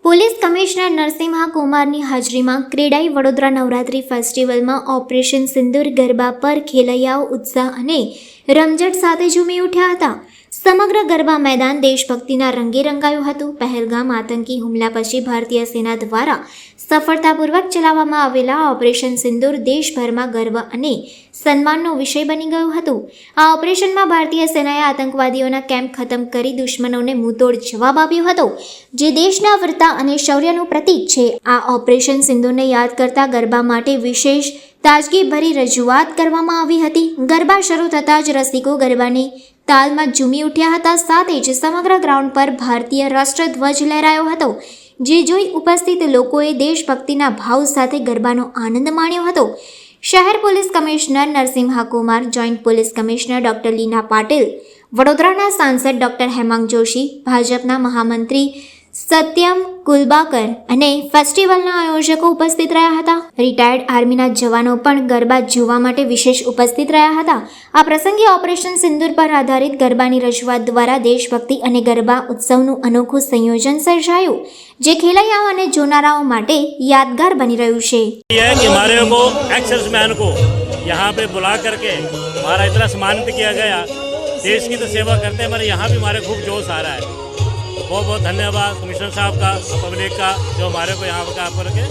Police commissioner Narasimha કુમારની હાજરીમાં ક્રેડાઈ વડોદરા નવરાત્રી ફેસ્ટિવલમાં ઓપરેશન સિંદૂર ગરબા પર ખેલૈયાઓ ઉત્સાહ અને રમઝટ સાથે ઝૂમી ઉઠ્યા હતા। સમગ્ર ગરબા મેદાન દેશભક્તિના રંગે રંગાયું હતું। પહેલગામ આતંકી હુમલા પછી ભારતીય સેના દ્વારા સફળતાપૂર્વક ચલાવવામાં આવેલા ઓપરેશન સિંદૂર દેશભરમાં ગર્વ અને સન્માનનો વિષય બની ગયું હતું। આ ઓપરેશનમાં ભારતીય સેનાએ આતંકવાદીઓના કેમ્પ ખતમ કરી દુશ્મનોને મુંહતોડ જવાબ આપ્યો હતો, જે દેશના વીરતા અને શૌર્યનું પ્રતીક છે। આ ઓપરેશન સિંદૂરને યાદ કરતા ગરબા માટે વિશેષ તાજગીભરી રજૂઆત કરવામાં આવી હતી। ગરબા શરૂ થતાં જ રસિકો ગરબાની તાલમાં ઝૂમી ઉઠ્યા હતા। સાથે જ સમગ્ર ગ્રાઉન્ડ પર ભારતીય રાષ્ટ્રધ્વજ લહેરાયો હતો, જે જોઈ ઉપસ્થિત લોકોએ દેશભક્તિના ભાવ સાથે ગરબાનો આનંદ માણ્યો હતો। શહેર police commissioner Narasimha Kumar, joint police commissioner doctor Leena Patil, વડોદરાના સાંસદ ડોક્ટર હેમાંગ જોશી, ભાજપના મહામંત્રી સત્યમ કુલબાકર અને ફેસ્ટિવલના આયોજકો ઉપસ્થિત રહ્યા હતા। રિટાયર્ડ આર્મીના જવાનો પણ ગરબા જોવા માટે વિશેષ ઉપસ્થિત રહ્યા હતા। આ પ્રસંગે ઓપરેશન સિંદૂર પર આધારિત ગરબાની રજૂઆત દ્વારા દેશભક્તિ અને ગરબા ઉત્સવનું અનોખું સંયોજન સર્જાયું, જે ખેલૈયાઓ અને જોનારાઓ માટે યાદગાર બની રહ્યું છે। यहाँ पे बुला करके हमारा इतना सम्मानित किया गया। देश की तो सेवा करते हैं, हमारे यहाँ भी हमारे खूब जोश आ रहा है। बहुत बहुत धन्यवाद कमिश्नर साहब का, पब्लिक का, जो हमारे को यहाँ पर आकर के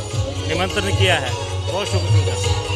निमंत्रण किया है। बहुत शुक्रिया।